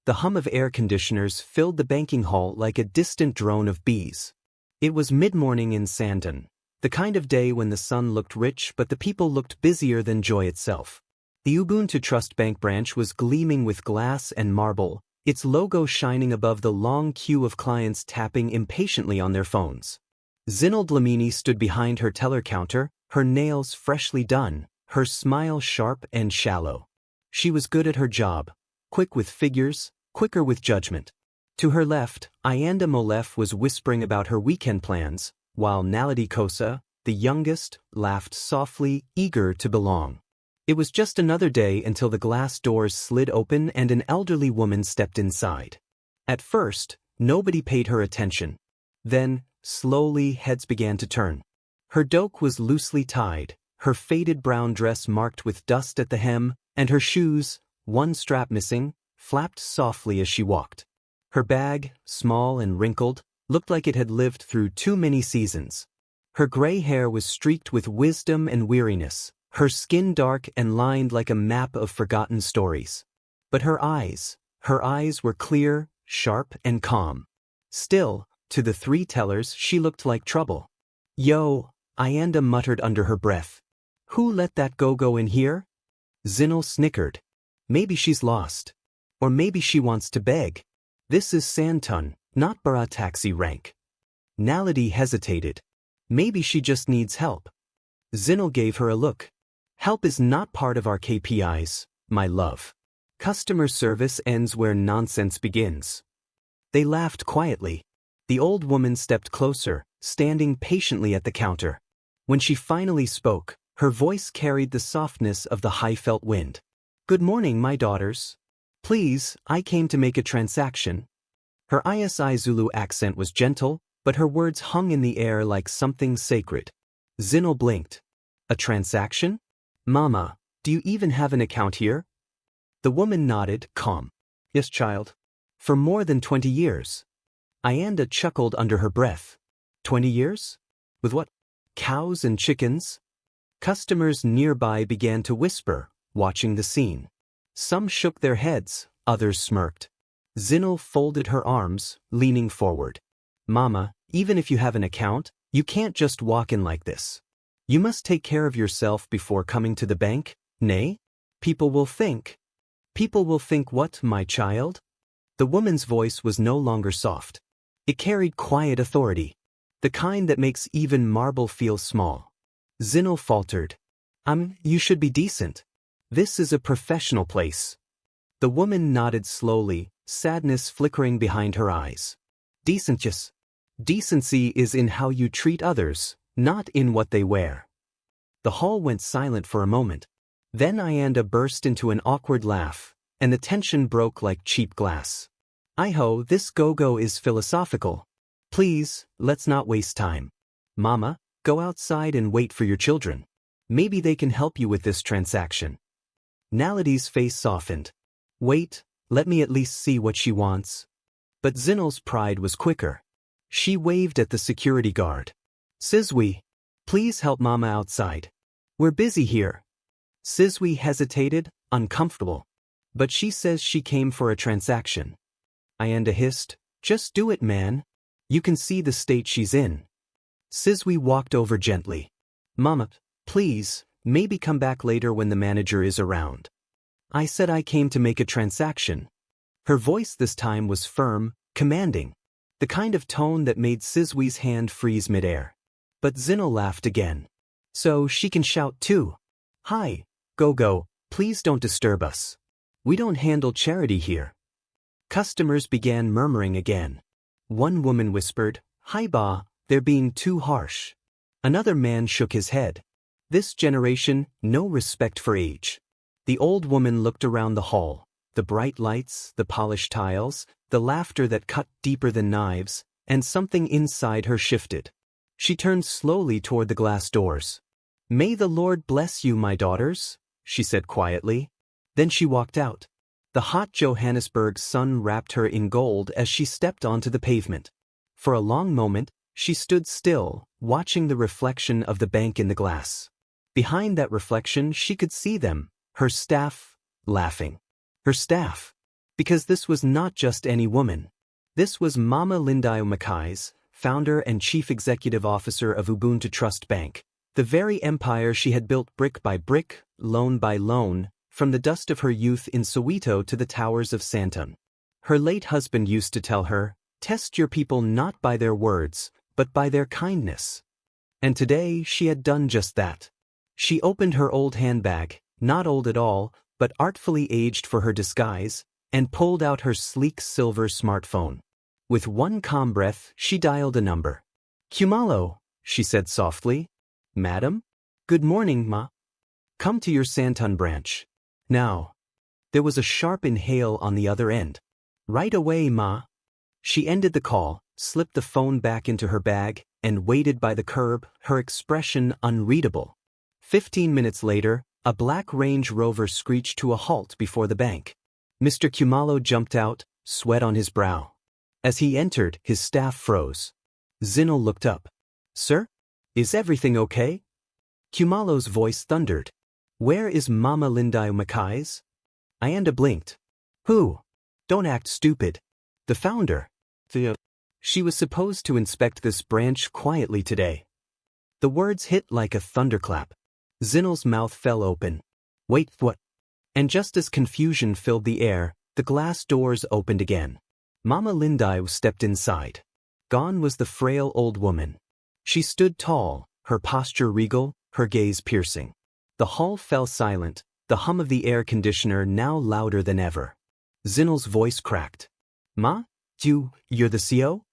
The hum of air conditioners filled the banking hall like a distant drone of bees. It was mid-morning in Sandton, the kind of day when the sun looked rich but the people looked busier than joy itself. The Ubuntu Trust Bank branch was gleaming with glass and marble, its logo shining above the long queue of clients tapping impatiently on their phones. Zinal Dlamini stood behind her teller counter, her nails freshly done, her smile sharp and shallow. She was good at her job, quick with figures, quicker with judgment. To her left, Ayanda Molef was whispering about her weekend plans, while Naledi Kosa, the youngest, laughed softly, eager to belong. It was just another day until the glass doors slid open and an elderly woman stepped inside. At first, nobody paid her attention. Then, slowly, heads began to turn. Her doke was loosely tied, her faded brown dress marked with dust at the hem, and her shoes, one strap missing, flapped softly as she walked. Her bag, small and wrinkled, looked like it had lived through too many seasons. Her gray hair was streaked with wisdom and weariness, her skin dark and lined like a map of forgotten stories. But her eyes were clear, sharp, and calm. Still, to the three tellers she looked like trouble. "Yo," Ayanda muttered under her breath. "Who let that go-go in here?" Zinal snickered. "Maybe she's lost. Or maybe she wants to beg. This is Sandton, not Bara taxi rank." Naledi hesitated. "Maybe she just needs help." Zinal gave her a look. "Help is not part of our KPIs, my love. Customer service ends where nonsense begins." They laughed quietly. The old woman stepped closer, standing patiently at the counter. When she finally spoke, her voice carried the softness of the high-felt wind. "Good morning, my daughters. Please, I came to make a transaction." Her ISI Zulu accent was gentle, but her words hung in the air like something sacred. Zinal blinked. "A transaction? Mama, do you even have an account here?" The woman nodded, calm. "Yes, child. For more than 20 years. Ayanda chuckled under her breath. 20 years? With what? Cows and chickens? Customers nearby began to whisper, watching the scene. Some shook their heads, others smirked. Zinal folded her arms, leaning forward. "Mama, even if you have an account, you can't just walk in like this. You must take care of yourself before coming to the bank, nay? People will think." "People will think what, my child?" The woman's voice was no longer soft. It carried quiet authority, the kind that makes even marble feel small. Zinal faltered. You should be decent. This is a professional place." The woman nodded slowly, sadness flickering behind her eyes. "Decent, decency is in how you treat others, not in what they wear." The hall went silent for a moment. Then Ayanda burst into an awkward laugh, and the tension broke like cheap glass. "Iho, this go-go is philosophical. Please, let's not waste time. Mama, go outside and wait for your children. Maybe they can help you with this transaction." Naledi's face softened. "Wait, let me at least see what she wants." But Zinal's pride was quicker. She waved at the security guard. "Sizwe, please help Mama outside. We're busy here." Sizwe hesitated, uncomfortable. "But she says she came for a transaction." Ayanda hissed, "Just do it, man. You can see the state she's in." Sizwe walked over gently. "Mama, please, maybe come back later when the manager is around. I said I came to make a transaction." Her voice this time was firm, commanding, the kind of tone that made Sizwe's hand freeze midair. But Zinal laughed again. "So she can shout too. Hi, go-go, please don't disturb us. We don't handle charity here." Customers began murmuring again. One woman whispered, "Hi ba, they're being too harsh." Another man shook his head. This generation, no respect for age. The old woman looked around the hall, the bright lights, the polished tiles, the laughter that cut deeper than knives, and something inside her shifted. She turned slowly toward the glass doors. "May the Lord bless you, my daughters," she said quietly. Then she walked out. The hot Johannesburg sun wrapped her in gold as she stepped onto the pavement. For a long moment, she stood still, watching the reflection of the bank in the glass. Behind that reflection she could see them, her staff, laughing. Her staff. Because this was not just any woman. This was Mama Thandeka Mkhize, founder and chief executive officer of Ubuntu Trust Bank, the very empire she had built brick by brick, loan by loan, from the dust of her youth in Soweto to the towers of Sandton. Her late husband used to tell her, "Test your people not by their words, but by their kindness." And today she had done just that. She opened her old handbag, not old at all, but artfully aged for her disguise, and pulled out her sleek silver smartphone. With one calm breath, she dialed a number. "Khumalo," she said softly. "Madam? Good morning, ma. Come to your Sandton branch. Now." There was a sharp inhale on the other end. "Right away, ma." She ended the call, slipped the phone back into her bag, and waited by the curb, her expression unreadable. 15 minutes later, a black Range Rover screeched to a halt before the bank. Mr. Khumalo jumped out, sweat on his brow. As he entered, his staff froze. Zinel looked up. "Sir? Is everything okay?" Khumalo's voice thundered. "Where is Mama Thandeka Mkhize?" Ayanda blinked. "Who? Don't act stupid." "The founder. She was supposed to inspect this branch quietly today." The words hit like a thunderclap. Zinel's mouth fell open. "Wait, what?" And just as confusion filled the air, the glass doors opened again. Mama Thandeka stepped inside. Gone was the frail old woman. She stood tall, her posture regal, her gaze piercing. The hall fell silent, the hum of the air conditioner now louder than ever. Zinel's voice cracked. "Ma? You're the CO?"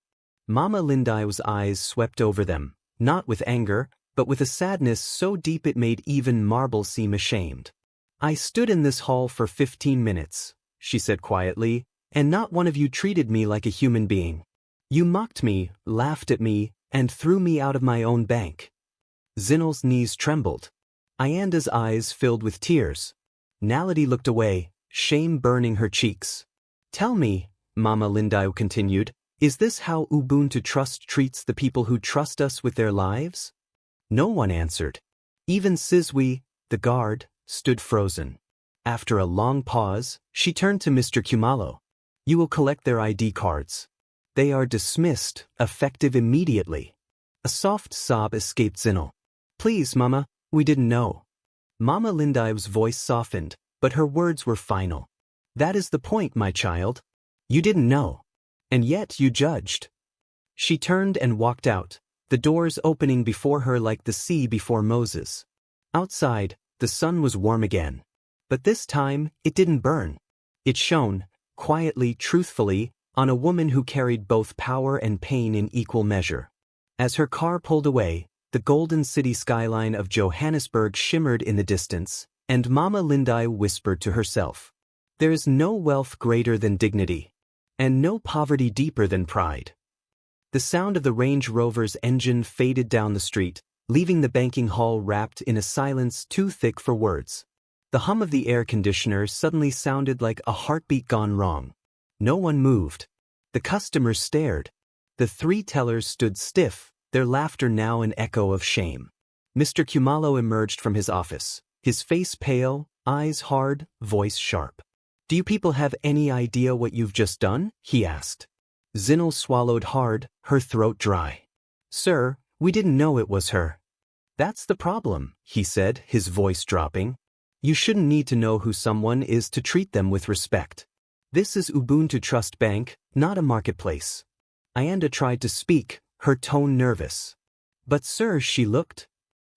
Mama Thandeka's eyes swept over them, not with anger, but with a sadness so deep it made even marble seem ashamed. "I stood in this hall for 15 minutes, she said quietly, "and not one of you treated me like a human being. You mocked me, laughed at me, and threw me out of my own bank." Zinel's knees trembled. Ayanda's eyes filled with tears. Naledi looked away, shame burning her cheeks. "Tell me," Mama Thandeka continued, "is this how Ubuntu Trust treats the people who trust us with their lives?" No one answered. Even Sizwe, the guard, stood frozen. After a long pause, she turned to Mr. Khumalo. "You will collect their ID cards. They are dismissed, effective immediately." A soft sob escaped Zinel. "Please, Mama, we didn't know." Mama Thandeka's voice softened, but her words were final. "That is the point, my child. You didn't know. And yet you judged." She turned and walked out, the doors opening before her like the sea before Moses. Outside, the sun was warm again. But this time, it didn't burn. It shone, quietly, truthfully, on a woman who carried both power and pain in equal measure. As her car pulled away, the golden city skyline of Johannesburg shimmered in the distance, and Mama Thandeka whispered to herself, "There is no wealth greater than dignity, and no poverty deeper than pride." The sound of the Range Rover's engine faded down the street, leaving the banking hall wrapped in a silence too thick for words. The hum of the air conditioner suddenly sounded like a heartbeat gone wrong. No one moved. The customers stared. The three tellers stood stiff, their laughter now an echo of shame. Mr. Khumalo emerged from his office, his face pale, eyes hard, voice sharp. "Do you people have any idea what you've just done?" he asked. Zinel swallowed hard, her throat dry. "Sir, we didn't know it was her." "That's the problem," he said, his voice dropping. "You shouldn't need to know who someone is to treat them with respect. This is Ubuntu Trust Bank, not a marketplace." Ayanda tried to speak, her tone nervous. "But sir," she looked.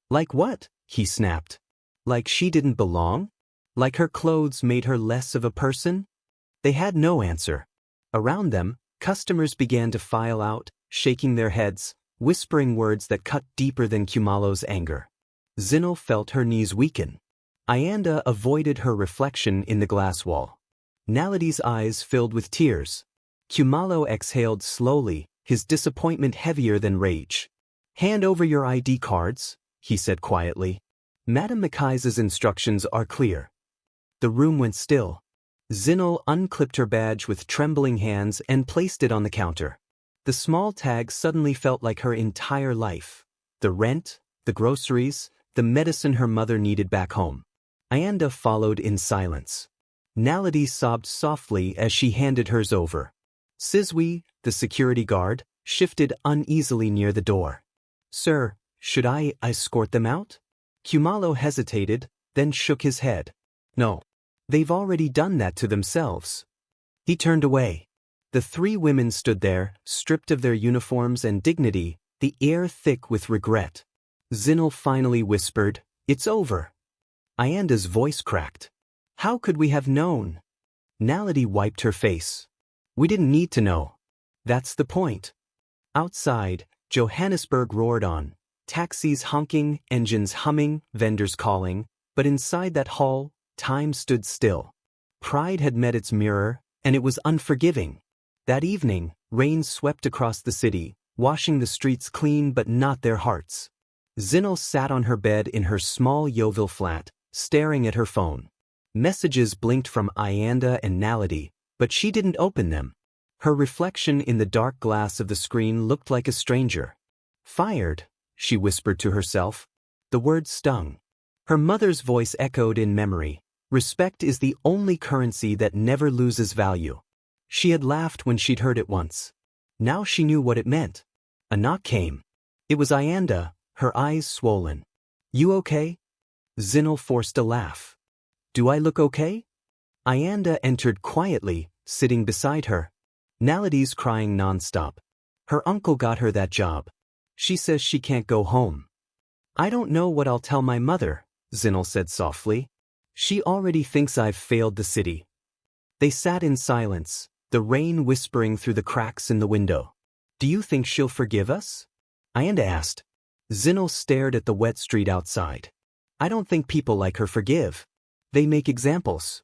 "Like what?" he snapped. "Like she didn't belong? Like her clothes made her less of a person?" They had no answer. Around them, customers began to file out, shaking their heads, whispering words that cut deeper than Khumalo's anger. Zinel felt her knees weaken. Ayanda avoided her reflection in the glass wall. Naledi's eyes filled with tears. Khumalo exhaled slowly, his disappointment heavier than rage. "Hand over your ID cards," he said quietly. "Madam Mkhize's instructions are clear." The room went still. Zinel unclipped her badge with trembling hands and placed it on the counter. The small tag suddenly felt like her entire life. The rent, the groceries, the medicine her mother needed back home. Ayanda followed in silence. Naledi sobbed softly as she handed hers over. Sizwe, the security guard, shifted uneasily near the door. Sir, should I escort them out? Khumalo hesitated, then shook his head. No. They've already done that to themselves. He turned away. The three women stood there, stripped of their uniforms and dignity, the air thick with regret. Zinal finally whispered, "It's over." Ayanda's voice cracked. "How could we have known?" Naledi wiped her face. "We didn't need to know. That's the point." Outside, Johannesburg roared on. Taxis honking, engines humming, vendors calling, but inside that hall, time stood still. Pride had met its mirror, and it was unforgiving. That evening, rain swept across the city, washing the streets clean but not their hearts. Zinal sat on her bed in her small Yeovil flat, staring at her phone. Messages blinked from Ayanda and Naledi, but she didn't open them. Her reflection in the dark glass of the screen looked like a stranger. "Fired," she whispered to herself. The word stung. Her mother's voice echoed in memory. "Respect is the only currency that never loses value." She had laughed when she'd heard it once. Now she knew what it meant. A knock came. It was Ayanda, her eyes swollen. "You okay?" Zinal forced a laugh. "Do I look okay?" Ayanda entered quietly, sitting beside her. Naledi's crying nonstop. Her uncle got her that job. She says she can't go home. "I don't know what I'll tell my mother," Zinal said softly. "She already thinks I've failed the city." They sat in silence, the rain whispering through the cracks in the window. "Do you think she'll forgive us?" Ayanda asked. Zinal stared at the wet street outside. "I don't think people like her forgive. They make examples."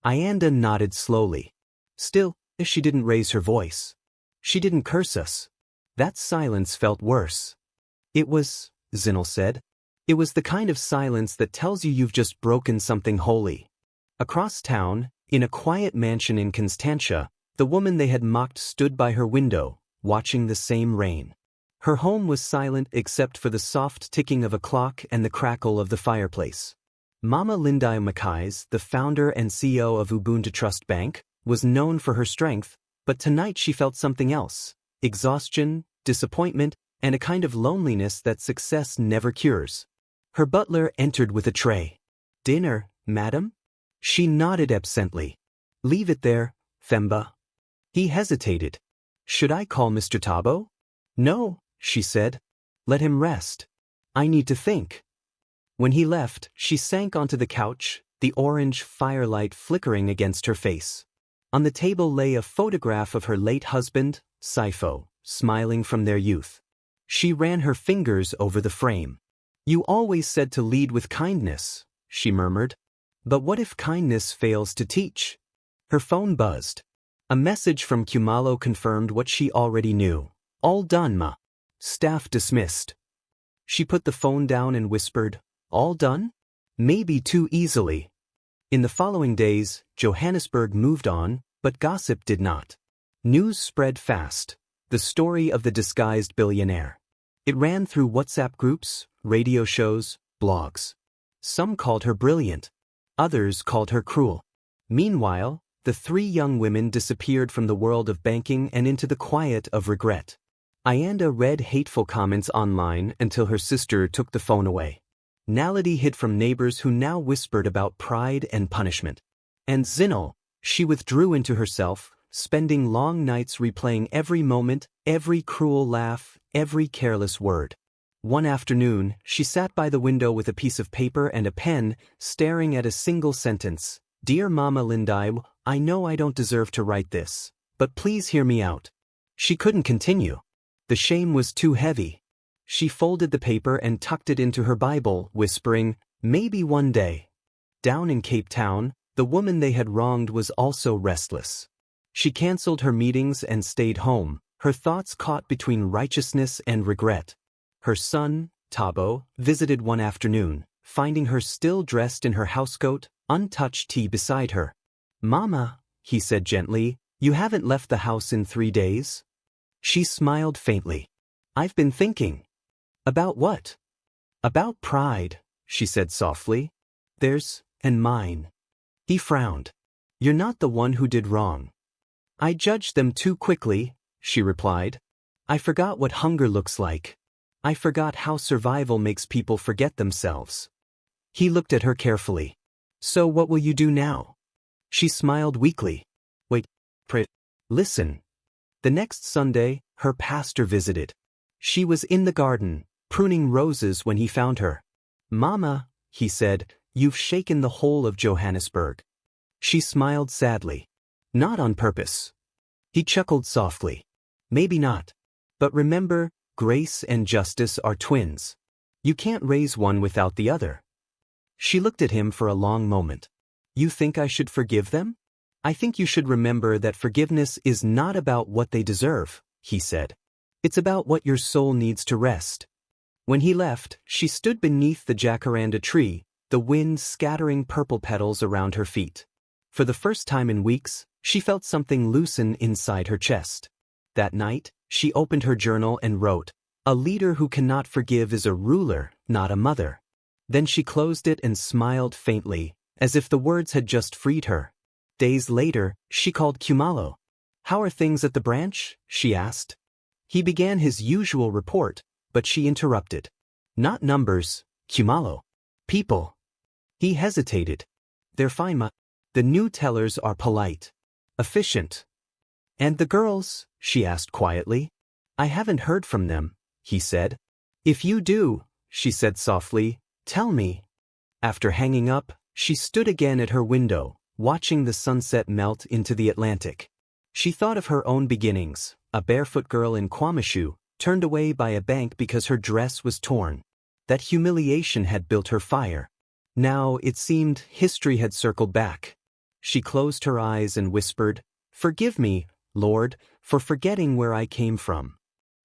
Ayanda nodded slowly. "Still, she didn't raise her voice. She didn't curse us." That silence felt worse. "It was," Zinal said. "It was the kind of silence that tells you you've just broken something holy." Across town, in a quiet mansion in Constantia, the woman they had mocked stood by her window, watching the same rain. Her home was silent except for the soft ticking of a clock and the crackle of the fireplace. Madam Thandeka Mkhize, the founder and CEO of Ubuntu Trust Bank, was known for her strength, but tonight she felt something else: exhaustion, disappointment, and a kind of loneliness that success never cures. Her butler entered with a tray. "Dinner, madam?" She nodded absently. "Leave it there, Themba." He hesitated. "Should I call Mr. Thabo?" "No," she said. "Let him rest. I need to think." When he left, she sank onto the couch, the orange firelight flickering against her face. On the table lay a photograph of her late husband, Saifo, smiling from their youth. She ran her fingers over the frame. "You always said to lead with kindness," she murmured. "But what if kindness fails to teach?" Her phone buzzed. A message from Khumalo confirmed what she already knew. "All done, ma. Staff dismissed." She put the phone down and whispered, "All done?" Maybe too easily. In the following days, Johannesburg moved on, but gossip did not. News spread fast. The story of the disguised billionaire. It ran through WhatsApp groups, radio shows, blogs. Some called her brilliant. Others called her cruel. Meanwhile, the three young women disappeared from the world of banking and into the quiet of regret. Ayanda read hateful comments online until her sister took the phone away. Naledi hid from neighbors who now whispered about pride and punishment. And Zinal, she withdrew into herself, spending long nights replaying every moment, every cruel laugh, every careless word. One afternoon, she sat by the window with a piece of paper and a pen, staring at a single sentence. "Dear Mama Lindai, I know I don't deserve to write this, but please hear me out." She couldn't continue. The shame was too heavy. She folded the paper and tucked it into her Bible, whispering, "Maybe one day." Down in Cape Town, the woman they had wronged was also restless. She canceled her meetings and stayed home, her thoughts caught between righteousness and regret. Her son, Thabo, visited one afternoon, finding her still dressed in her housecoat, untouched tea beside her. "Mama," he said gently, "you haven't left the house in 3 days?" She smiled faintly. "I've been thinking." "About what?" "About pride," she said softly. "Theirs and mine." He frowned. You're not the one who did wrong. I judged them too quickly, she replied. I forgot what hunger looks like. I forgot how survival makes people forget themselves. He looked at her carefully. So what will you do now? She smiled weakly. Wait, listen. The next Sunday, her pastor visited. She was in the garden, pruning roses when he found her. Mama, he said, you've shaken the whole of Johannesburg. She smiled sadly. Not on purpose. He chuckled softly. Maybe not. But remember, grace and justice are twins. You can't raise one without the other. She looked at him for a long moment. You think I should forgive them? I think you should remember that forgiveness is not about what they deserve, he said. It's about what your soul needs to rest. When he left, she stood beneath the jacaranda tree, the wind scattering purple petals around her feet. For the first time in weeks, she felt something loosen inside her chest. That night, she opened her journal and wrote, "A leader who cannot forgive is a ruler, not a mother." Then she closed it and smiled faintly, as if the words had just freed her. Days later, she called Kumalo. "How are things at the branch?" she asked. He began his usual report, but she interrupted. "Not numbers, Kumalo. People." He hesitated. "They're fine, ma. The new tellers are polite. Efficient." "And the girls?" she asked quietly. "I haven't heard from them," he said. "If you do," she said softly, "tell me." After hanging up, she stood again at her window, watching the sunset melt into the Atlantic. She thought of her own beginnings, a barefoot girl in Kwamashu, turned away by a bank because her dress was torn. That humiliation had built her fire. Now, it seemed, history had circled back. She closed her eyes and whispered, "Forgive me, Lord, for forgetting where I came from."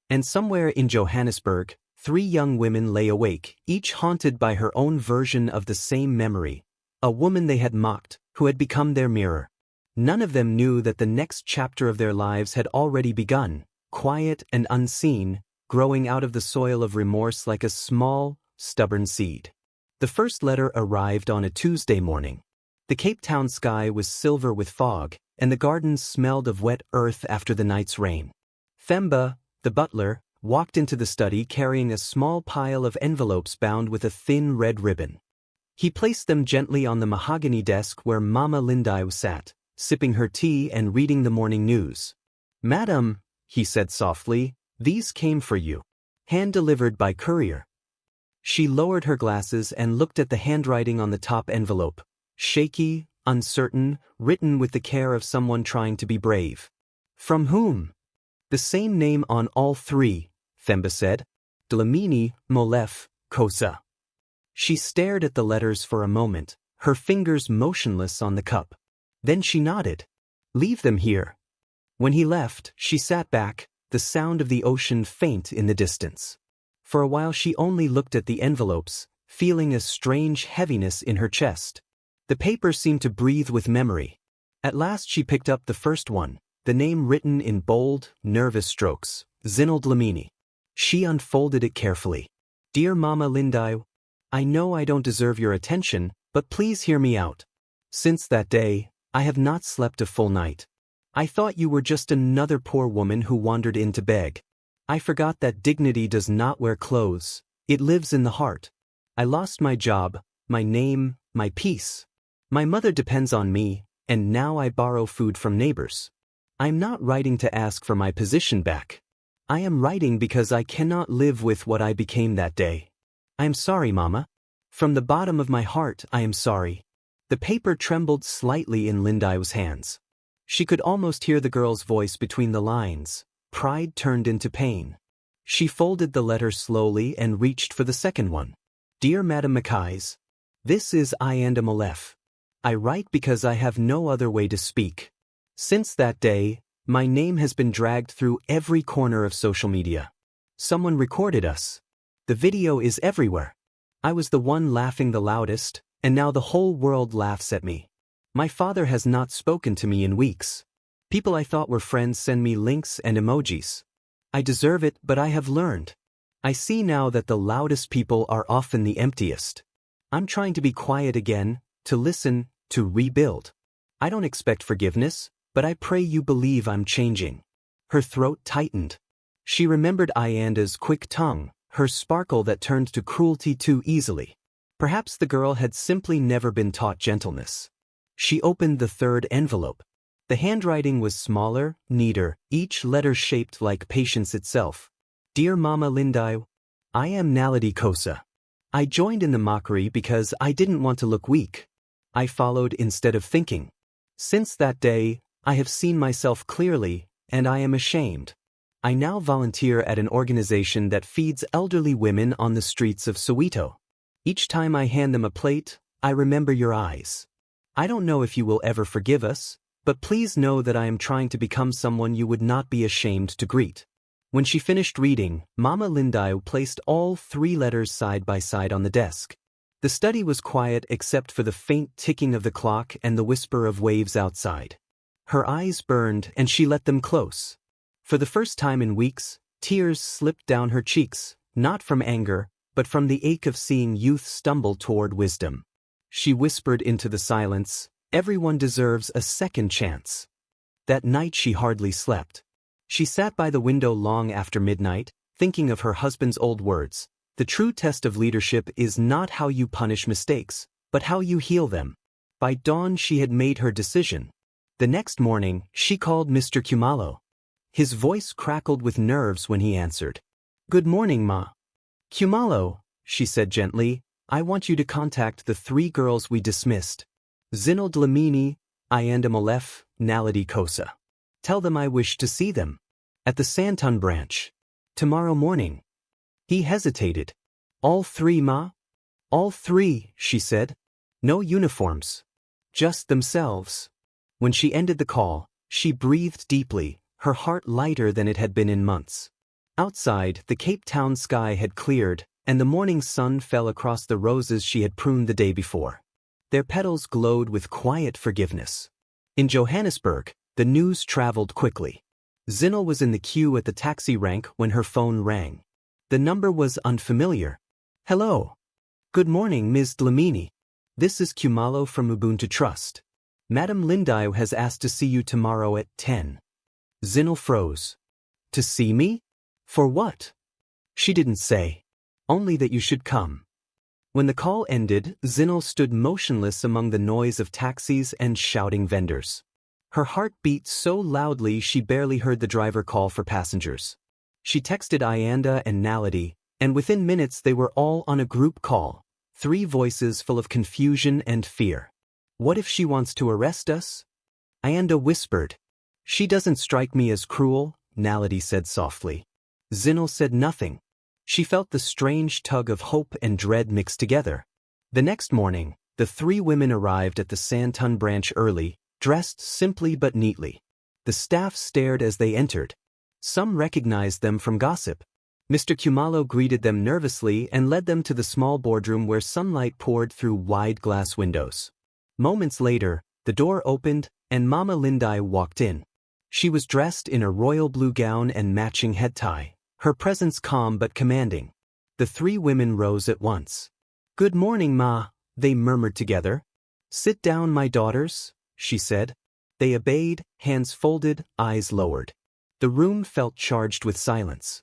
And somewhere in Johannesburg, 3 young women lay awake, each haunted by her own version of the same memory. A woman they had mocked, who had become their mirror. None of them knew that the next chapter of their lives had already begun, quiet and unseen, growing out of the soil of remorse like a small, stubborn seed. The first letter arrived on a Tuesday morning. The Cape Town sky was silver with fog, and the gardens smelled of wet earth after the night's rain. Themba, the butler, walked into the study carrying a small pile of envelopes bound with a thin red ribbon. He placed them gently on the mahogany desk where Mama Lindai sat, sipping her tea and reading the morning news. "Madam," he said softly, "these came for you. Hand-delivered by courier." She lowered her glasses and looked at the handwriting on the top envelope. Shaky, uncertain, written with the care of someone trying to be brave. "From whom?" "The same name on all 3, Themba said. Dlamini, Molef, Kosa." She stared at the letters for a moment, her fingers motionless on the cup. Then she nodded. "Leave them here." When he left, she sat back, the sound of the ocean faint in the distance. For a while she only looked at the envelopes, feeling a strange heaviness in her chest. The paper seemed to breathe with memory. At last she picked up the first one, the name written in bold, nervous strokes, Zinal Dlamini. She unfolded it carefully. "Dear Mama Lindai, I know I don't deserve your attention, but please hear me out. Since that day, I have not slept a full night. I thought you were just another poor woman who wandered in to beg. I forgot that dignity does not wear clothes, it lives in the heart. I lost my job, my name, my peace. My mother depends on me, and now I borrow food from neighbors. I am not writing to ask for my position back. I am writing because I cannot live with what I became that day. I am sorry, Mama. From the bottom of my heart, I am sorry." The paper trembled slightly in Lindai's hands. She could almost hear the girl's voice between the lines. Pride turned into pain. She folded the letter slowly and reached for the second one. "Dear Madam Mkhize, this is Ianda Molef. I write because I have no other way to speak. Since that day, my name has been dragged through every corner of social media. Someone recorded us. The video is everywhere. I was the one laughing the loudest, and now the whole world laughs at me. My father has not spoken to me in weeks. People I thought were friends send me links and emojis. I deserve it, but I have learned. I see now that the loudest people are often the emptiest. I'm trying to be quiet again, to listen, to rebuild. I don't expect forgiveness, but I pray you believe I'm changing. Her throat tightened. She remembered Ayanda's quick tongue, her sparkle that turned to cruelty too easily. Perhaps the girl had simply never been taught gentleness. She opened the third envelope. The handwriting was smaller, neater, each letter shaped like patience itself. Dear Mama Lindai, I am Naledi Kosa. I joined in the mockery because I didn't want to look weak. I followed instead of thinking. Since that day, I have seen myself clearly, and I am ashamed. I now volunteer at an organization that feeds elderly women on the streets of Soweto. Each time I hand them a plate, I remember your eyes. I don't know if you will ever forgive us, but please know that I am trying to become someone you would not be ashamed to greet. When she finished reading, Mama Lindai placed all 3 letters side by side on the desk. The study was quiet except for the faint ticking of the clock and the whisper of waves outside. Her eyes burned and she let them close. For the first time in weeks, tears slipped down her cheeks, not from anger, but from the ache of seeing youth stumble toward wisdom. She whispered into the silence, everyone deserves a second chance. That night she hardly slept. She sat by the window long after midnight, thinking of her husband's old words. The true test of leadership is not how you punish mistakes, but how you heal them. By dawn she had made her decision. The next morning, she called Mr. Khumalo. His voice crackled with nerves when he answered. Good morning, Ma. Khumalo, she said gently, I want you to contact the 3 girls we dismissed. Zinal Dlamini, Ayanda Malef, Naledi Kosa. Tell them I wish to see them. At the Santon branch. Tomorrow morning. He hesitated. All 3, Ma? All 3, she said. No uniforms. Just themselves. When she ended the call, she breathed deeply, her heart lighter than it had been in months. Outside, the Cape Town sky had cleared, and the morning sun fell across the roses she had pruned the day before. Their petals glowed with quiet forgiveness. In Johannesburg, the news traveled quickly. Zinal was in the queue at the taxi rank when her phone rang. The number was unfamiliar. Hello. Good morning, Ms. Dlamini. This is Khumalo from Ubuntu Trust. Madam Lindai has asked to see you tomorrow at 10. Zinal froze. To see me? For what? She didn't say. Only that you should come. When the call ended, Zinal stood motionless among the noise of taxis and shouting vendors. Her heart beat so loudly she barely heard the driver call for passengers. She texted Ayanda and Naledi, and within minutes they were all on a group call, 3 voices full of confusion and fear. What if she wants to arrest us? Ayanda whispered. She doesn't strike me as cruel, Naledi said softly. Zinal said nothing. She felt the strange tug of hope and dread mixed together. The next morning, the 3 women arrived at the Santon branch early, dressed simply but neatly. The staff stared as they entered. Some recognized them from gossip. Mr. Khumalo greeted them nervously and led them to the small boardroom where sunlight poured through wide glass windows. Moments later, the door opened and Mama Lindai walked in. She was dressed in a royal blue gown and matching head tie, her presence calm but commanding. The 3 women rose at once. Good morning, Ma, they murmured together. Sit down, my daughters, she said. They obeyed, hands folded, eyes lowered. The room felt charged with silence.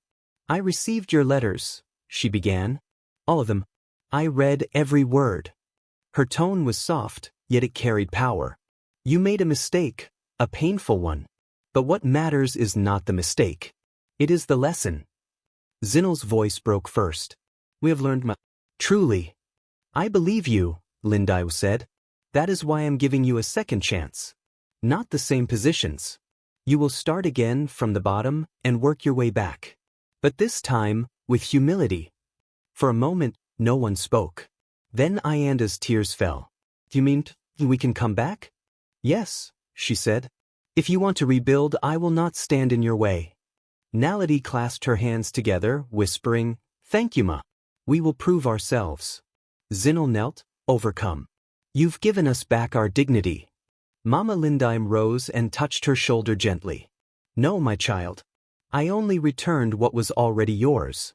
I received your letters, she began. All of them. I read every word. Her tone was soft, yet it carried power. You made a mistake, a painful one. But what matters is not the mistake. It is the lesson. Zinal's voice broke first. We have learned Truly. I believe you, Lindai said. That is why I'm giving you a second chance. Not the same positions. You will start again from the bottom and work your way back. But this time, with humility. For a moment, no one spoke. Then Ayanda's tears fell. Do you mean we can come back? Yes, she said. If you want to rebuild, I will not stand in your way. Naledi clasped her hands together, whispering, Thank you, Ma. We will prove ourselves. Zinal knelt, overcome. You've given us back our dignity. Mama Lindai rose and touched her shoulder gently. No, my child. I only returned what was already yours.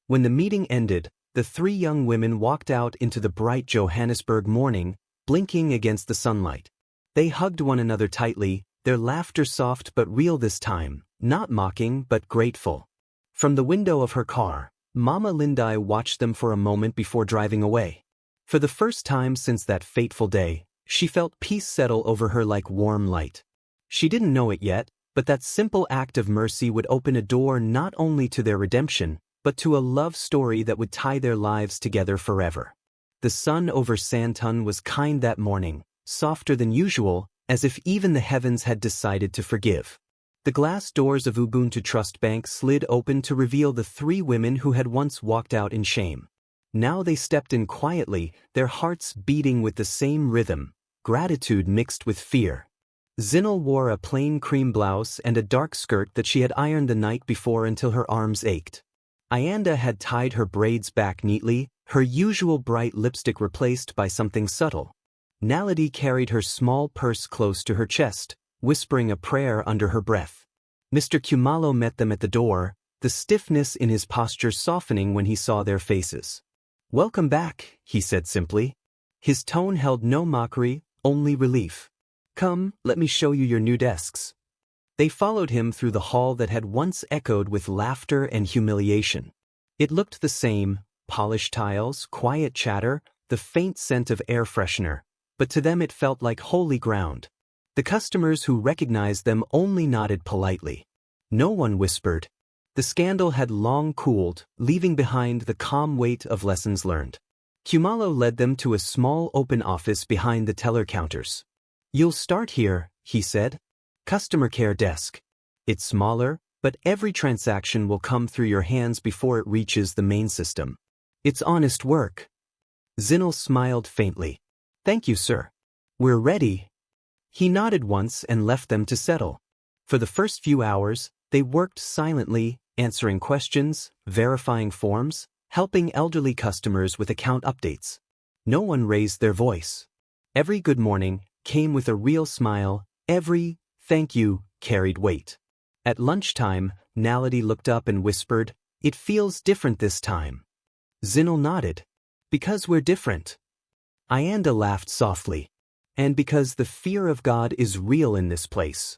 When the meeting ended, the 3 young women walked out into the bright Johannesburg morning, blinking against the sunlight. They hugged one another tightly, their laughter soft but real this time, not mocking but grateful. From the window of her car, Mama Lindai watched them for a moment before driving away. For the first time since that fateful day, she felt peace settle over her like warm light. She didn't know it yet, but that simple act of mercy would open a door not only to their redemption, but to a love story that would tie their lives together forever. The sun over Sandton was kind that morning, softer than usual, as if even the heavens had decided to forgive. The glass doors of Ubuntu Trust Bank slid open to reveal the three women who had once walked out in shame. Now they stepped in quietly, their hearts beating with the same rhythm, gratitude mixed with fear. Zinal wore a plain cream blouse and a dark skirt that she had ironed the night before until her arms ached. Ayanda had tied her braids back neatly, her usual bright lipstick replaced by something subtle. Naledi carried her small purse close to her chest, whispering a prayer under her breath. Mr. Khumalo met them at the door, the stiffness in his posture softening when he saw their faces. "Welcome back," he said simply. His tone held no mockery, only relief. "Come, let me show you your new desks." They followed him through the hall that had once echoed with laughter and humiliation. It looked the same, polished tiles, quiet chatter, the faint scent of air freshener, but to them it felt like holy ground. The customers who recognized them only nodded politely. No one whispered. The scandal had long cooled, leaving behind the calm weight of lessons learned. Khumalo led them to a small open office behind the teller counters. "You'll start here," he said. "Customer care desk. It's smaller, but every transaction will come through your hands before it reaches the main system. It's honest work." Zinal smiled faintly. "Thank you, sir. We're ready." He nodded once and left them to settle. For the first few hours, they worked silently, answering questions, verifying forms, helping elderly customers with account updates. No one raised their voice. Every good morning came with a real smile, every thank you carried weight. At lunchtime, Naledi looked up and whispered, "It feels different this time." Zinal nodded. "Because we're different." Ayanda laughed softly. "And because the fear of God is real in this place."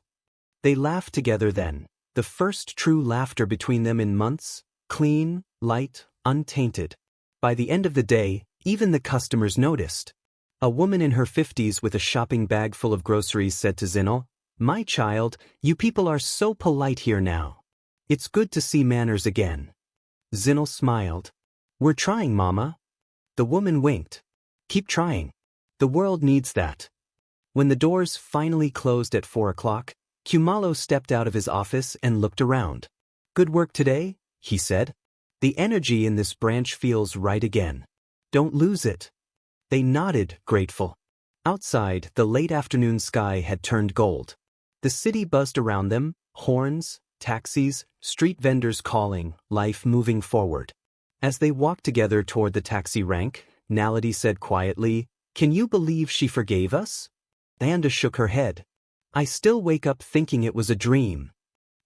They laughed together then, the first true laughter between them in months, clean, light, untainted. By the end of the day, even the customers noticed. A woman in her 50s with a shopping bag full of groceries said to Zinal, "My child, you people are so polite here now. It's good to see manners again." Zinal smiled. "We're trying, Mama." The woman winked. "Keep trying. The world needs that." When the doors finally closed at 4 o'clock, Khumalo stepped out of his office and looked around. "Good work today," he said. "The energy in this branch feels right again. Don't lose it." They nodded, grateful. Outside, the late afternoon sky had turned gold. The city buzzed around them, horns, taxis, street vendors calling, life moving forward. As they walked together toward the taxi rank, Naledi said quietly, "Can you believe she forgave us?" Ayanda shook her head. "I still wake up thinking it was a dream."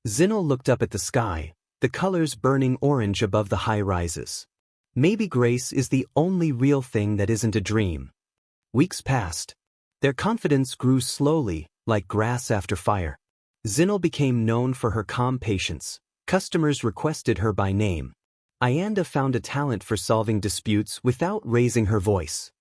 Zinal looked up at the sky, the colors burning orange above the high rises. Maybe grace is the only real thing that isn't a dream. Weeks passed. Their confidence grew slowly, like grass after fire. Zinal became known for her calm patience. Customers requested her by name. Ayanda found a talent for solving disputes without raising her voice.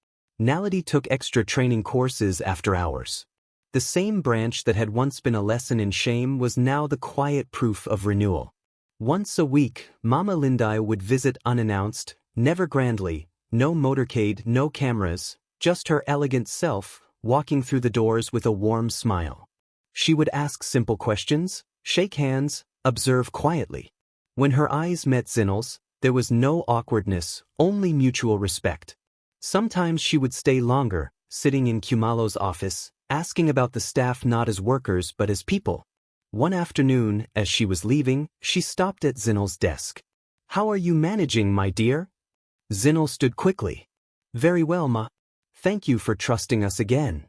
Naledi took extra training courses after hours. The same branch that had once been a lesson in shame was now the quiet proof of renewal. Once a week, Mama Lindai would visit unannounced, never grandly, no motorcade, no cameras, just her elegant self, walking through the doors with a warm smile. She would ask simple questions, shake hands, observe quietly. When her eyes met Zinal's, there was no awkwardness, only mutual respect. Sometimes she would stay longer, sitting in Khumalo's office, asking about the staff not as workers but as people. One afternoon, as she was leaving, she stopped at Zinal's desk. "How are you managing, my dear?" Zinal stood quickly. "Very well, Ma. Thank you for trusting us again."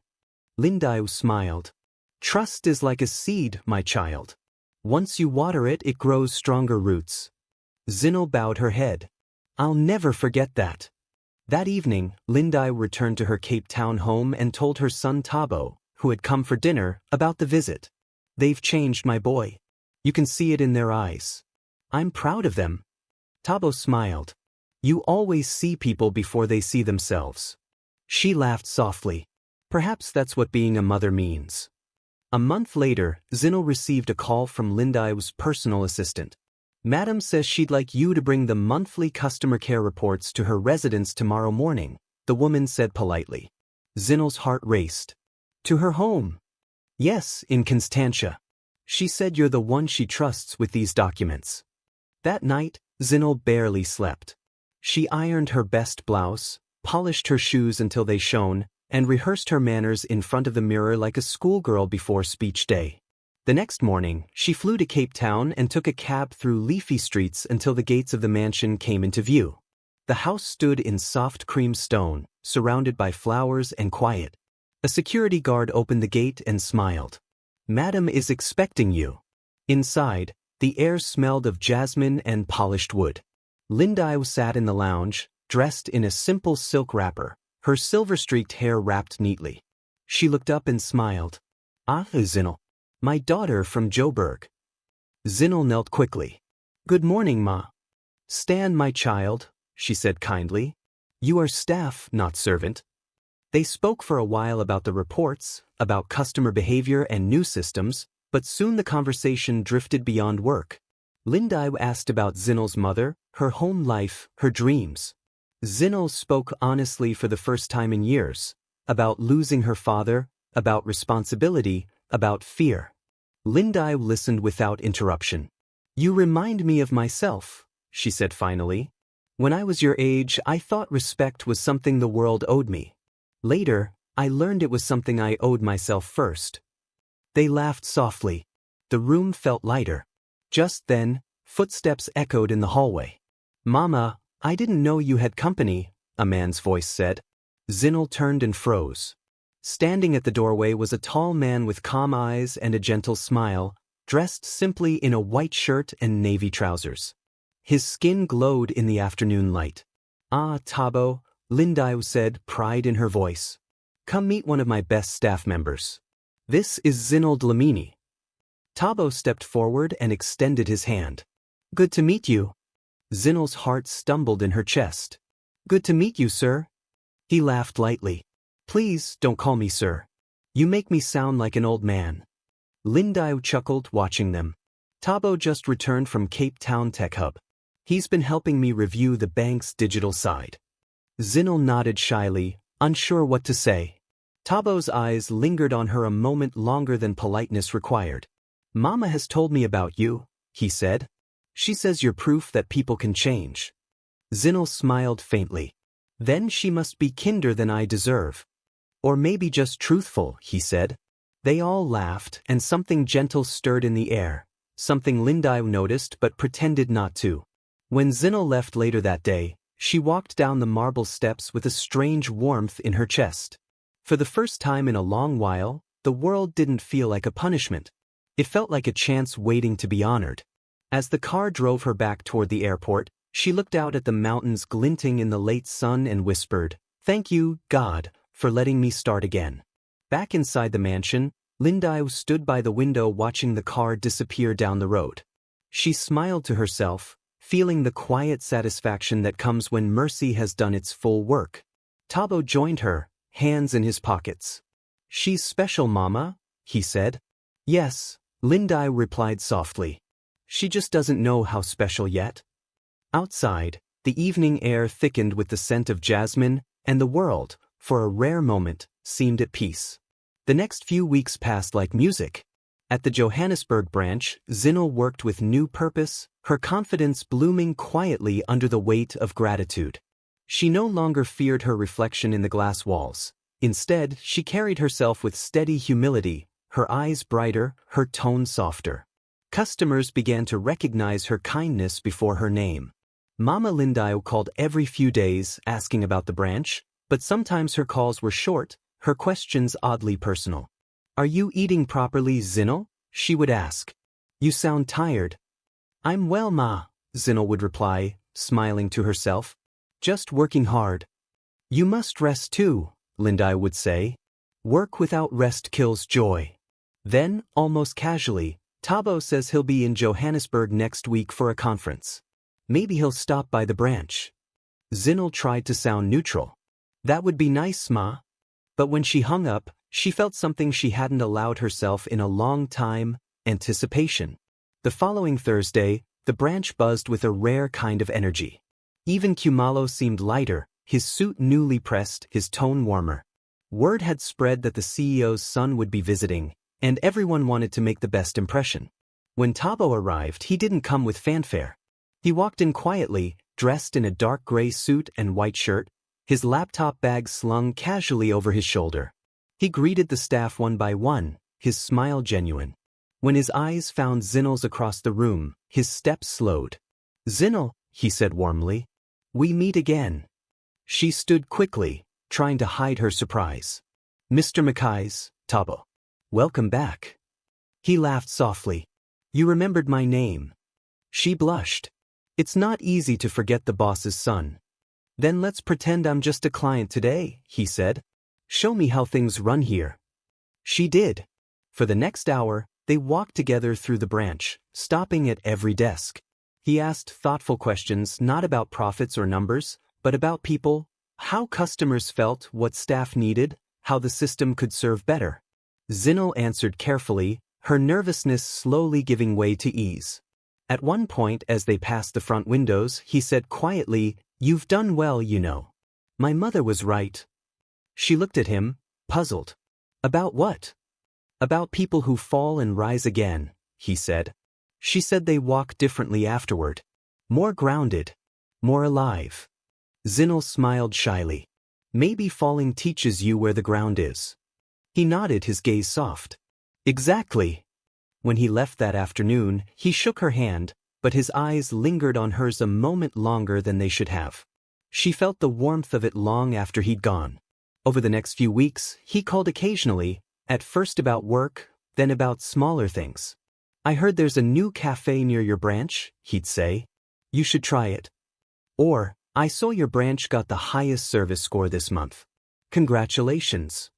Lindai smiled. "Trust is like a seed, my child. Once you water it, it grows stronger roots." Zinal bowed her head. "I'll never forget that." That evening, Lindai returned to her Cape Town home and told her son Tabo, who had come for dinner, about the visit. They've changed my boy. You can see it in their eyes. I'm proud of them. Thabo smiled. You always see people before they see themselves. She laughed softly. Perhaps that's what being a mother means. A month later, Zinel received a call from Lindai's personal assistant. Madam says she'd like you to bring the monthly customer care reports to her residence tomorrow morning, the woman said politely. Zinel's heart raced. To her home? Yes, in Constantia. She said you're the one she trusts with these documents. That night, Zinel barely slept. She ironed her best blouse, polished her shoes until they shone, and rehearsed her manners in front of the mirror like a schoolgirl before speech day. The next morning, she flew to Cape Town and took a cab through leafy streets until the gates of the mansion came into view. The house stood in soft cream stone, surrounded by flowers and quiet. A security guard opened the gate and smiled. Madam is expecting you. Inside, the air smelled of jasmine and polished wood. Lindai sat in the lounge, dressed in a simple silk wrapper, her silver-streaked hair wrapped neatly. She looked up and smiled. Ah, Zinel. My daughter from Joburg. Zinel knelt quickly. Good morning, Ma. Stand, my child, she said kindly. You are staff, not servant. They spoke for a while about the reports, about customer behavior and new systems, but soon the conversation drifted beyond work. Lindai asked about Zinel's mother, her home life, her dreams. Zinel spoke honestly for the first time in years, about losing her father, about responsibility, about fear. Lindai listened without interruption. You remind me of myself, she said finally. When I was your age, I thought respect was something the world owed me. Later, I learned it was something I owed myself first. They laughed softly. The room felt lighter. Just then, footsteps echoed in the hallway. Mama, I didn't know you had company, a man's voice said. Zinel turned and froze. Standing at the doorway was a tall man with calm eyes and a gentle smile, dressed simply in a white shirt and navy trousers. His skin glowed in the afternoon light. Ah, Thabo, Lindai said, pride in her voice. Come meet one of my best staff members. This is Zinel Dlamini. Thabo stepped forward and extended his hand. Good to meet you. Zinel's heart stumbled in her chest. Good to meet you, sir. He laughed lightly. Please don't call me sir. You make me sound like an old man. Lindai chuckled watching them. Thabo just returned from Cape Town Tech Hub. He's been helping me review the bank's digital side. Zinel nodded shyly, unsure what to say. Thabo's eyes lingered on her a moment longer than politeness required. Mama has told me about you, he said. She says you're proof that people can change. Zinel smiled faintly. Then she must be kinder than I deserve. Or maybe just truthful, he said. They all laughed, and something gentle stirred in the air, something Lindai noticed but pretended not to. When Zinel left later that day, she walked down the marble steps with a strange warmth in her chest. For the first time in a long while, the world didn't feel like a punishment. It felt like a chance waiting to be honored. As the car drove her back toward the airport, she looked out at the mountains glinting in the late sun and whispered, "Thank you, God, for letting me start again." Back inside the mansion, Lindai stood by the window watching the car disappear down the road. She smiled to herself, feeling the quiet satisfaction that comes when mercy has done its full work. Thabo joined her, hands in his pockets. "She's special, Mama," he said. "Yes," Lindai replied softly. "She just doesn't know how special yet." Outside, the evening air thickened with the scent of jasmine, and the world, for a rare moment, seemed at peace. The next few weeks passed like music. At the Johannesburg branch, Zinel worked with new purpose, her confidence blooming quietly under the weight of gratitude. She no longer feared her reflection in the glass walls. Instead, she carried herself with steady humility, her eyes brighter, her tone softer. Customers began to recognize her kindness before her name. Mama Lindai called every few days, asking about the branch, but sometimes her calls were short, her questions oddly personal. "Are you eating properly, Zinel?" she would ask. "You sound tired." "I'm well, Ma," Zinel would reply, smiling to herself. "Just working hard." "You must rest too," Lindai would say. Work without rest kills joy. Then, almost casually, Thabo says he'll be in Johannesburg next week for a conference. Maybe he'll stop by the branch. Zinal tried to sound neutral. That would be nice, ma. But when she hung up, she felt something she hadn't allowed herself in a long time: anticipation. The following Thursday, the branch buzzed with a rare kind of energy. Even Kumalo seemed lighter, his suit newly pressed, his tone warmer. Word had spread that the CEO's son would be visiting, and everyone wanted to make the best impression. When Thabo arrived, he didn't come with fanfare. He walked in quietly, dressed in a dark gray suit and white shirt, his laptop bag slung casually over his shoulder. He greeted the staff one by one, his smile genuine. When his eyes found Zinal's across the room, his steps slowed. "Zinal," he said warmly. "We meet again." She stood quickly, trying to hide her surprise. "Mr. Mkhize, Thabo. Welcome back." He laughed softly. "You remembered my name." She blushed. "It's not easy to forget the boss's son." "Then let's pretend I'm just a client today," he said. "Show me how things run here." She did. For the next hour, they walked together through the branch, stopping at every desk. He asked thoughtful questions not about profits or numbers, but about people, how customers felt, what staff needed, how the system could serve better. Zinal answered carefully, her nervousness slowly giving way to ease. At one point, as they passed the front windows, he said quietly, "You've done well, you know. My mother was right." She looked at him, puzzled. "About what?" "About people who fall and rise again," he said. "She said they walk differently afterward. More grounded. More alive." Zinal smiled shyly. "Maybe falling teaches you where the ground is." He nodded, his gaze soft. "Exactly." When he left that afternoon, he shook her hand, but his eyes lingered on hers a moment longer than they should have. She felt the warmth of it long after he'd gone. Over the next few weeks, he called occasionally, at first about work, then about smaller things. "I heard there's a new cafe near your branch," he'd say. "You should try it." Or, "I saw your branch got the highest service score this month. Congratulations."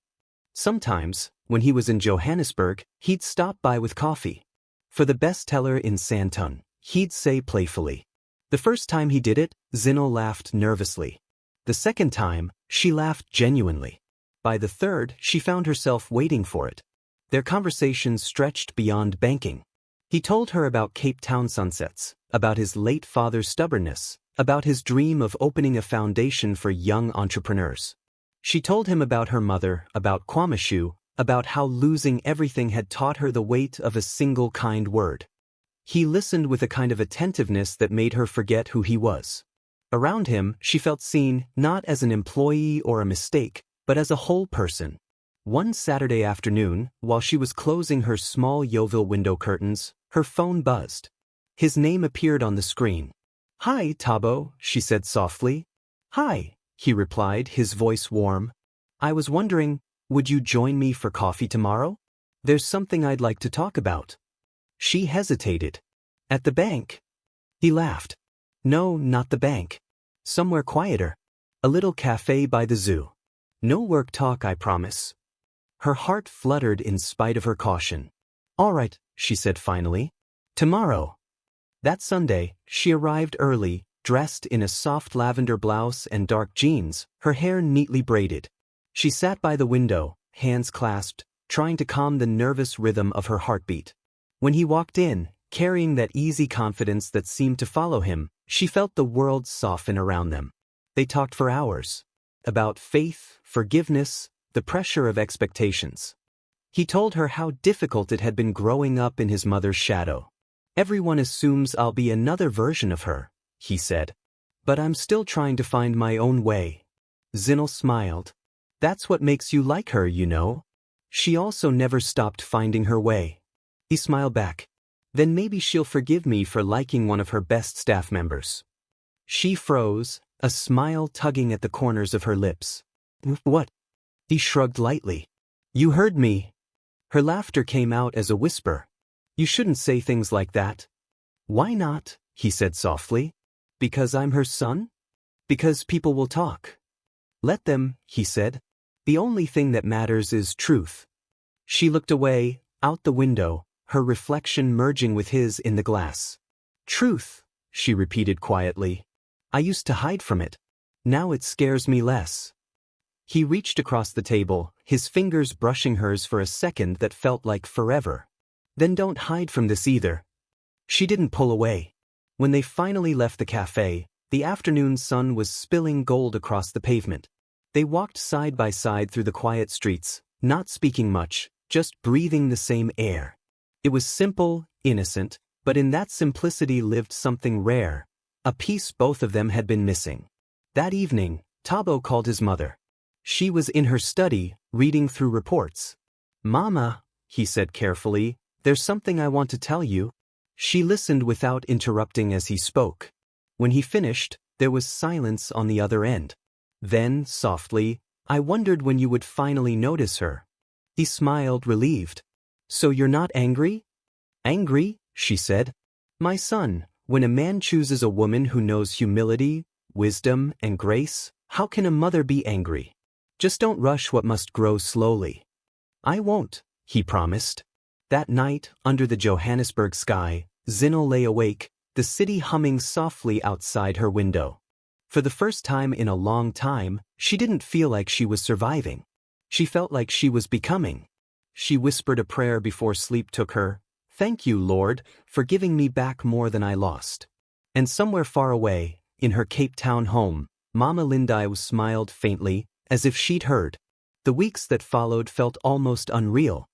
Sometimes, when he was in Johannesburg, he'd stop by with coffee. "For the best teller in Sandton," he'd say playfully. The first time he did it, Zinal laughed nervously. The second time, she laughed genuinely. By the third, she found herself waiting for it. Their conversations stretched beyond banking. He told her about Cape Town sunsets, about his late father's stubbornness, about his dream of opening a foundation for young entrepreneurs. She told him about her mother, about Kwamashu, about how losing everything had taught her the weight of a single kind word. He listened with a kind of attentiveness that made her forget who he was. Around him, she felt seen, not as an employee or a mistake, but as a whole person. One Saturday afternoon, while she was closing her small Yeovil window curtains, her phone buzzed. His name appeared on the screen. "Hi, Thabo," she said softly. "Hi," he replied, his voice warm. "I was wondering, would you join me for coffee tomorrow? There's something I'd like to talk about." She hesitated. "At the bank?" He laughed. "No, not the bank. Somewhere quieter. A little cafe by the zoo. No work talk, I promise." Her heart fluttered in spite of her caution. "All right," she said finally. "Tomorrow." That Sunday, she arrived early, dressed in a soft lavender blouse and dark jeans, her hair neatly braided. She sat by the window, hands clasped, trying to calm the nervous rhythm of her heartbeat. When he walked in, carrying that easy confidence that seemed to follow him, she felt the world soften around them. They talked for hours. About faith, forgiveness, the pressure of expectations. He told her how difficult it had been growing up in his mother's shadow. "Everyone assumes I'll be another version of her," he said. "But I'm still trying to find my own way." Zinal smiled. "That's what makes you like her, you know." She also never stopped finding her way. He smiled back. "Then maybe she'll forgive me for liking one of her best staff members." She froze, a smile tugging at the corners of her lips. "What?" He shrugged lightly. "You heard me." Her laughter came out as a whisper. "You shouldn't say things like that." "Why not?" he said softly. "Because I'm her son? Because people will talk." "Let them," he said. The only thing that matters is truth. She looked away, out the window, her reflection merging with his in the glass. Truth, she repeated quietly. I used to hide from it. Now it scares me less. He reached across the table, his fingers brushing hers for a second that felt like forever. Then don't hide from this either. She didn't pull away. When they finally left the cafe, the afternoon sun was spilling gold across the pavement. They walked side by side through the quiet streets, not speaking much, just breathing the same air. It was simple, innocent, but in that simplicity lived something rare, a piece both of them had been missing. That evening, Thabo called his mother. She was in her study, reading through reports. Mama, he said carefully, there's something I want to tell you. She listened without interrupting as he spoke. When he finished, there was silence on the other end. Then, softly, I wondered when you would finally notice her. He smiled, relieved. So you're not angry? Angry, she said. My son, when a man chooses a woman who knows humility, wisdom, and grace, how can a mother be angry? Just don't rush what must grow slowly. I won't, he promised. That night, under the Johannesburg sky, Zinel lay awake, the city humming softly outside her window. For the first time in a long time, she didn't feel like she was surviving. She felt like she was becoming. She whispered a prayer before sleep took her. Thank you, Lord, for giving me back more than I lost. And somewhere far away, in her Cape Town home, Mama Lindai smiled faintly, as if she'd heard. The weeks that followed felt almost unreal.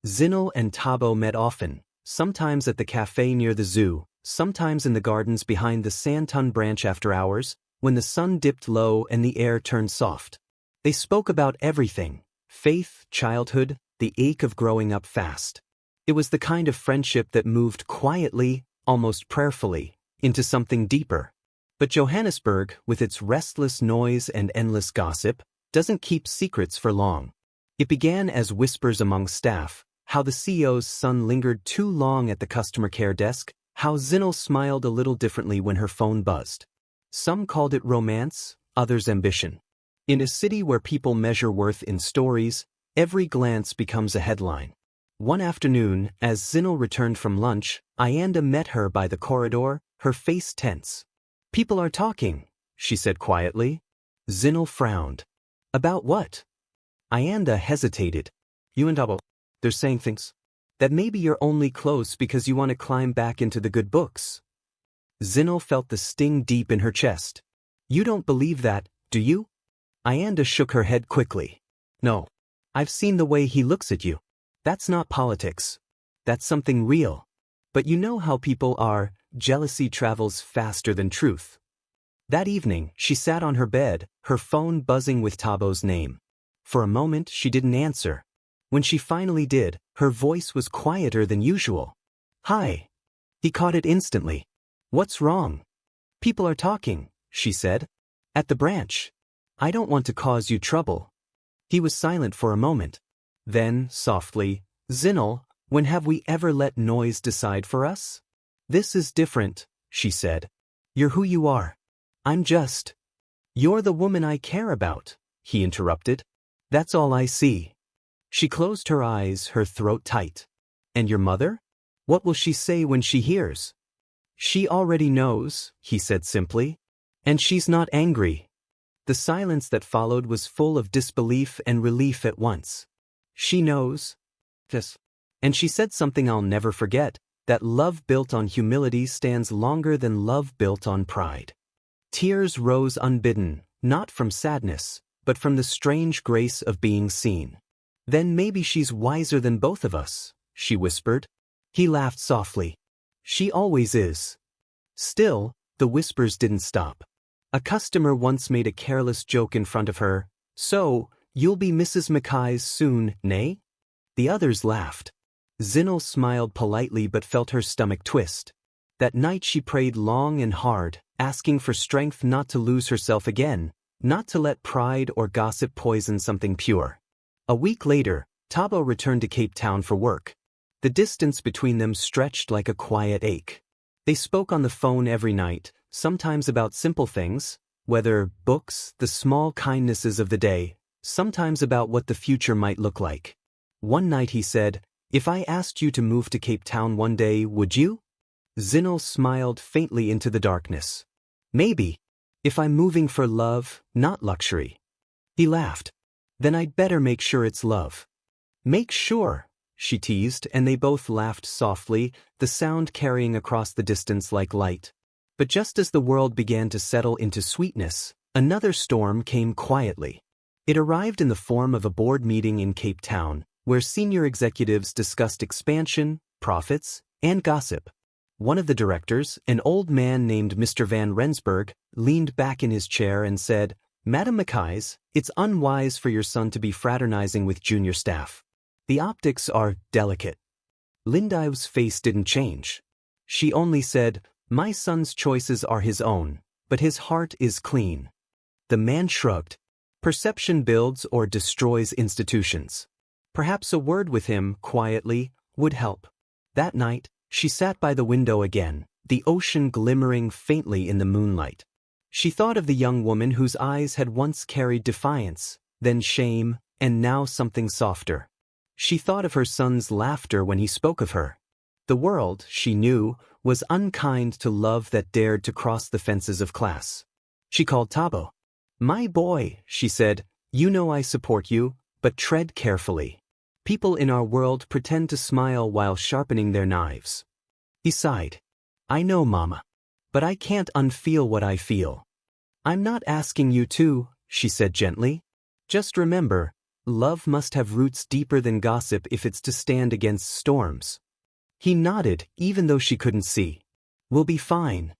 Zinel and Thabo met often, sometimes at the cafe near the zoo, sometimes in the gardens behind the Santon branch after hours, when the sun dipped low and the air turned soft. They spoke about everything: faith, childhood, the ache of growing up fast. It was the kind of friendship that moved quietly, almost prayerfully, into something deeper. But Johannesburg, with its restless noise and endless gossip, doesn't keep secrets for long. It began as whispers among staff, how the CEO's son lingered too long at the customer care desk, how Zinel smiled a little differently when her phone buzzed. Some called it romance, others ambition. In a city where people measure worth in stories, every glance becomes a headline. One afternoon, as Zinel returned from lunch, Ayanda met her by the corridor, her face tense. People are talking, she said quietly. Zinel frowned. About what? Ayanda hesitated. You and Thabo, they're saying things. That maybe you're only close because you want to climb back into the good books. Zinel felt the sting deep in her chest. You don't believe that, do you? Ayanda shook her head quickly. No. I've seen the way he looks at you. That's not politics. That's something real. But you know how people are, jealousy travels faster than truth. That evening, she sat on her bed, her phone buzzing with Thabo's name. For a moment, she didn't answer. When she finally did, her voice was quieter than usual. Hi. He caught it instantly. What's wrong? People are talking, she said. At the branch. I don't want to cause you trouble. He was silent for a moment. Then, softly, Zinel, when have we ever let noise decide for us? This is different, she said. You're who you are. I'm just. You're the woman I care about, he interrupted. That's all I see. She closed her eyes, her throat tight. And your mother? What will she say when she hears? She already knows, he said simply. And she's not angry. The silence that followed was full of disbelief and relief at once. She knows. Yes. And she said something I'll never forget, that love built on humility stands longer than love built on pride. Tears rose unbidden, not from sadness, but from the strange grace of being seen. Then maybe she's wiser than both of us, she whispered. He laughed softly. She always is. Still, the whispers didn't stop. A customer once made a careless joke in front of her. So, you'll be Mrs. Mkhize soon, nay? The others laughed. Zinel smiled politely but felt her stomach twist. That night she prayed long and hard, asking for strength not to lose herself again, not to let pride or gossip poison something pure. A week later, Thabo returned to Cape Town for work. The distance between them stretched like a quiet ache. They spoke on the phone every night, sometimes about simple things, weather, books, the small kindnesses of the day, sometimes about what the future might look like. One night he said, "If I asked you to move to Cape Town one day, would you?" Zinel smiled faintly into the darkness. "Maybe. If I'm moving for love, not luxury." He laughed. "Then I'd better make sure it's love." "Make sure," she teased, and they both laughed softly, the sound carrying across the distance like light. But just as the world began to settle into sweetness, another storm came quietly. It arrived in the form of a board meeting in Cape Town, where senior executives discussed expansion, profits, and gossip. One of the directors, an old man named Mr. Van Rensburg, leaned back in his chair and said, "Madam Mkhize, it's unwise for your son to be fraternizing with junior staff. The optics are delicate." Lindive's face didn't change. She only said, "My son's choices are his own, but his heart is clean." The man shrugged. Perception builds or destroys institutions. Perhaps a word with him, quietly, would help. That night, she sat by the window again, the ocean glimmering faintly in the moonlight. She thought of the young woman whose eyes had once carried defiance, then shame, and now something softer. She thought of her son's laughter when he spoke of her. The world, she knew, was unkind to love that dared to cross the fences of class. She called Thabo. "My boy," she said, "you know I support you, but tread carefully. People in our world pretend to smile while sharpening their knives." He sighed. "I know, Mama. But I can't unfeel what I feel." "I'm not asking you to," she said gently. "Just remember, love must have roots deeper than gossip if it's to stand against storms." He nodded, even though she couldn't see. "We'll be fine."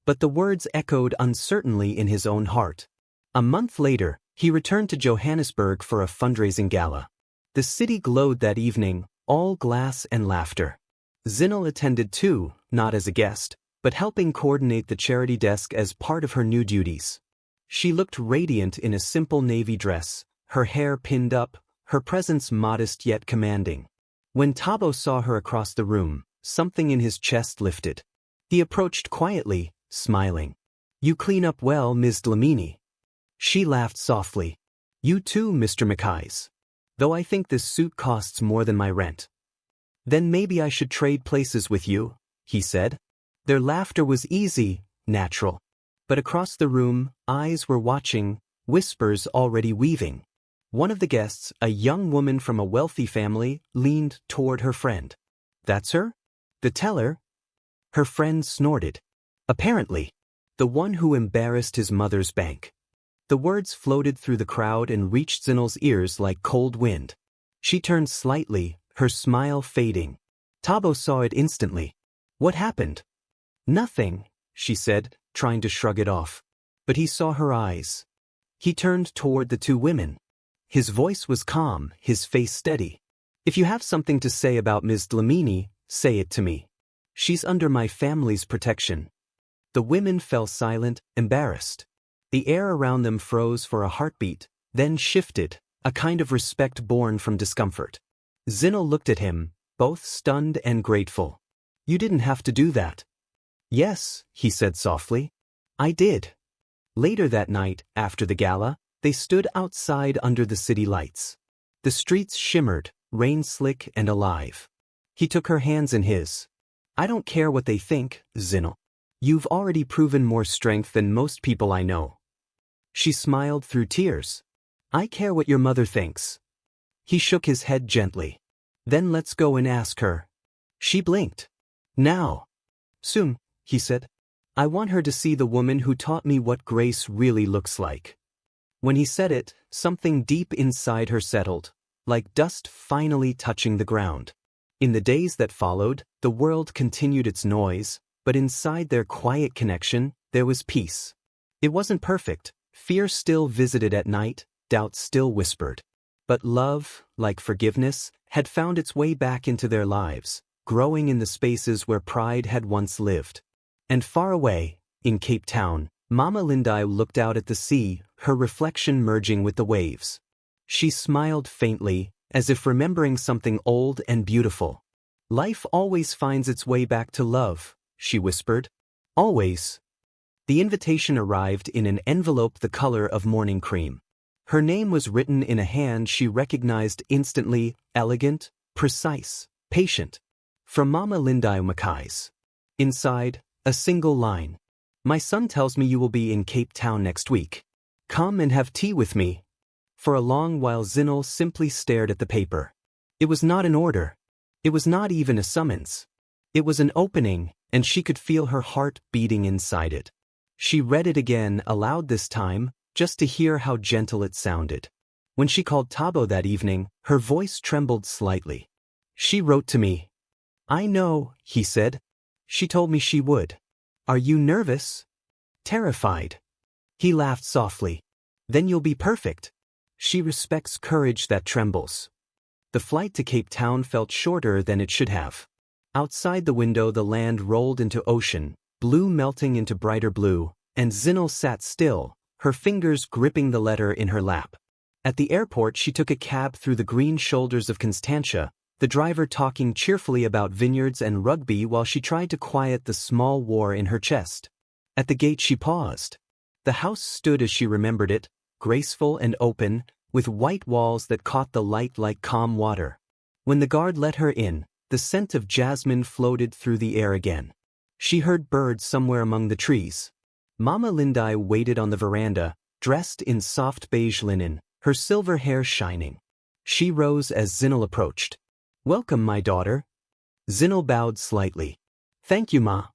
But the words echoed uncertainly in his own heart. A month later, he returned to Johannesburg for a fundraising gala. The city glowed that evening, all glass and laughter. Zinel attended too, not as a guest, but helping coordinate the charity desk as part of her new duties. She looked radiant in a simple navy dress, her hair pinned up, her presence modest yet commanding. When Thabo saw her across the room, something in his chest lifted. He approached quietly, smiling. "You clean up well, Ms. Dlamini." She laughed softly. "You too, Mr. Mkhize. Though I think this suit costs more than my rent." "Then maybe I should trade places with you," he said. Their laughter was easy, natural. But across the room, eyes were watching, whispers already weaving. One of the guests, a young woman from a wealthy family, leaned toward her friend. "That's her? The teller?" Her friend snorted. "Apparently. The one who embarrassed his mother's bank." The words floated through the crowd and reached Zinel's ears like cold wind. She turned slightly, her smile fading. Thabo saw it instantly. "What happened?" "Nothing," she said, trying to shrug it off. But he saw her eyes. He turned toward the two women. His voice was calm, his face steady. "If you have something to say about Ms. Dlamini, say it to me. She's under my family's protection." The women fell silent, embarrassed. The air around them froze for a heartbeat, then shifted, a kind of respect born from discomfort. Zinel looked at him, both stunned and grateful. "You didn't have to do that." "Yes," he said softly. "I did." Later that night, after the gala, they stood outside under the city lights. The streets shimmered, rain-slick and alive. He took her hands in his. "I don't care what they think, Zinel. You've already proven more strength than most people I know." She smiled through tears. "I care what your mother thinks." He shook his head gently. "Then let's go and ask her." She blinked. "Now." "Soon," he said. "I want her to see the woman who taught me what grace really looks like." When he said it, something deep inside her settled, like dust finally touching the ground. In the days that followed, the world continued its noise, but inside their quiet connection, there was peace. It wasn't perfect. Fear still visited at night, doubt still whispered. But love, like forgiveness, had found its way back into their lives, growing in the spaces where pride had once lived. And far away, in Cape Town, Mama Lindai looked out at the sea, her reflection merging with the waves. She smiled faintly, as if remembering something old and beautiful. "Life always finds its way back to love," she whispered. "Always." The invitation arrived in an envelope the color of morning cream. Her name was written in a hand she recognized instantly, elegant, precise, patient. From Mama Thandeka Mkhize. Inside, a single line. My son tells me you will be in Cape Town next week. Come and have tea with me. For a long while Zinel simply stared at the paper. It was not an order. It was not even a summons. It was an opening, and she could feel her heart beating inside it. She read it again aloud this time, just to hear how gentle it sounded. When she called Thabo that evening, her voice trembled slightly. She wrote to me. I know, he said. She told me she would. Are you nervous? Terrified. He laughed softly. Then you'll be perfect. She respects courage that trembles. The flight to Cape Town felt shorter than it should have. Outside the window the land rolled into ocean, blue melting into brighter blue, and Zinel sat still, her fingers gripping the letter in her lap. At the airport she took a cab through the green shoulders of Constantia, the driver talking cheerfully about vineyards and rugby while she tried to quiet the small war in her chest. At the gate she paused. The house stood as she remembered it, graceful and open, with white walls that caught the light like calm water. When the guard let her in, the scent of jasmine floated through the air again. She heard birds somewhere among the trees. Mama Thandeka waited on the veranda, dressed in soft beige linen, her silver hair shining. She rose as Zinel approached. Welcome, my daughter. Zinel bowed slightly. Thank you, Ma.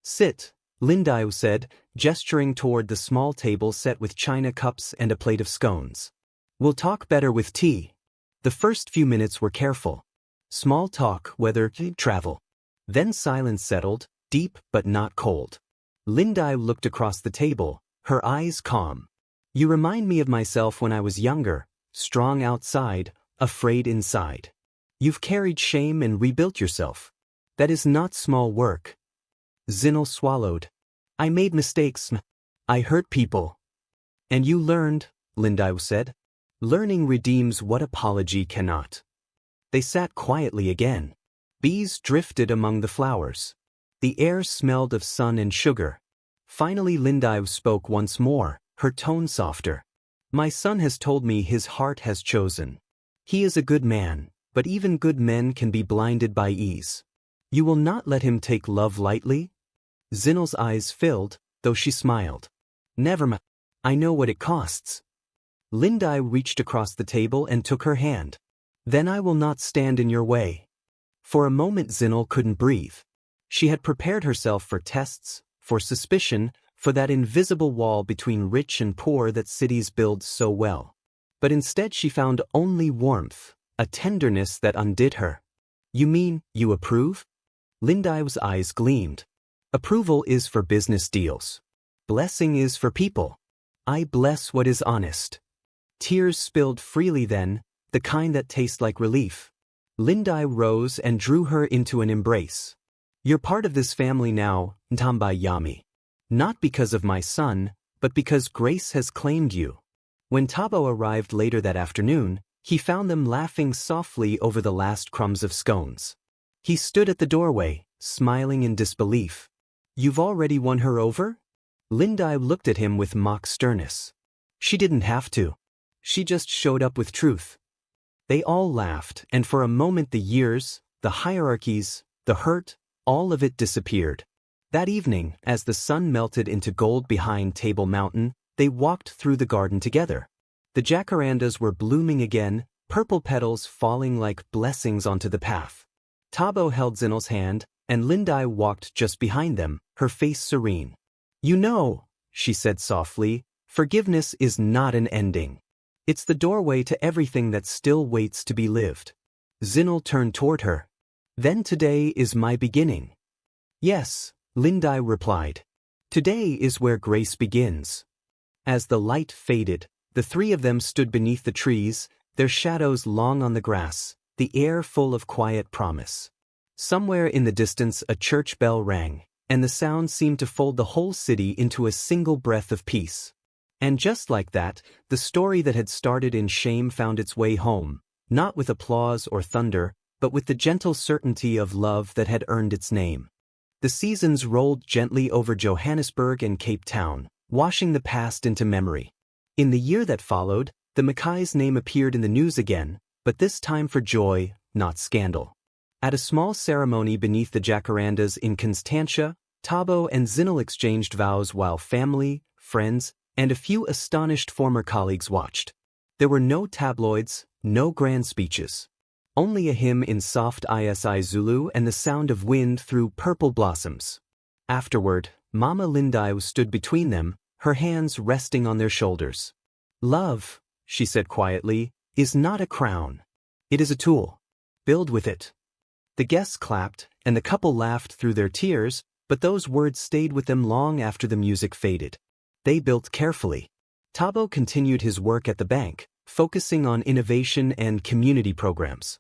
Sit, Thandeka said, gesturing toward the small table set with china cups and a plate of scones. We'll talk better with tea. The first few minutes were careful. Small talk, weather, travel. Then silence settled, deep but not cold. Thandeka looked across the table, her eyes calm. You remind me of myself when I was younger, strong outside, afraid inside. You've carried shame and rebuilt yourself. That is not small work. Zinel swallowed. I made mistakes. I hurt people. And you learned, Thandeka said. Learning redeems what apology cannot. They sat quietly again. Bees drifted among the flowers. The air smelled of sun and sugar. Finally Thandeka spoke once more, her tone softer. My son has told me his heart has chosen. He is a good man, but even good men can be blinded by ease. You will not let him take love lightly? Zinel's eyes filled, though she smiled. Never mind. I know what it costs. Thandeka reached across the table and took her hand. Then I will not stand in your way. For a moment Zinel couldn't breathe. She had prepared herself for tests, for suspicion, for that invisible wall between rich and poor that cities build so well. But instead she found only warmth, a tenderness that undid her. You mean, you approve? Thandeka's eyes gleamed. Approval is for business deals. Blessing is for people. I bless what is honest. Tears spilled freely then, the kind that taste like relief. Thandeka rose and drew her into an embrace. You're part of this family now, Ntamba Yami. Not because of my son, but because grace has claimed you. When Thabo arrived later that afternoon, he found them laughing softly over the last crumbs of scones. He stood at the doorway, smiling in disbelief. You've already won her over? Thandeka looked at him with mock sternness. She didn't have to. She just showed up with truth. They all laughed, and for a moment the years, the hierarchies, the hurt, all of it disappeared. That evening, as the sun melted into gold behind Table Mountain, they walked through the garden together. The jacarandas were blooming again, purple petals falling like blessings onto the path. Thabo held Zinel's hand, and Thandeka walked just behind them, her face serene. You know, she said softly, forgiveness is not an ending. It's the doorway to everything that still waits to be lived. Zinel turned toward her. Then today is my beginning. Yes, Thandeka replied. Today is where grace begins. As the light faded, the three of them stood beneath the trees, their shadows long on the grass, the air full of quiet promise. Somewhere in the distance a church bell rang, and the sound seemed to fold the whole city into a single breath of peace. And just like that, the story that had started in shame found its way home, not with applause or thunder, but with the gentle certainty of love that had earned its name. The seasons rolled gently over Johannesburg and Cape Town, washing the past into memory. In the year that followed, The Mkhize name appeared in the news again, but this time for joy, not scandal. At a small ceremony beneath the jacarandas in Constantia, Thabo and Zinel exchanged vows while family, friends, and a few astonished former colleagues watched. There were no tabloids, no grand speeches. Only a hymn in soft Isi Zulu and the sound of wind through purple blossoms. Afterward, Mama Lindiwe stood between them, her hands resting on their shoulders. "Love," she said quietly, "is not a crown. It is a tool. Build with it." The guests clapped, and the couple laughed through their tears, but those words stayed with them long after the music faded. They built carefully. Thabo continued his work at the bank, focusing on innovation and community programs.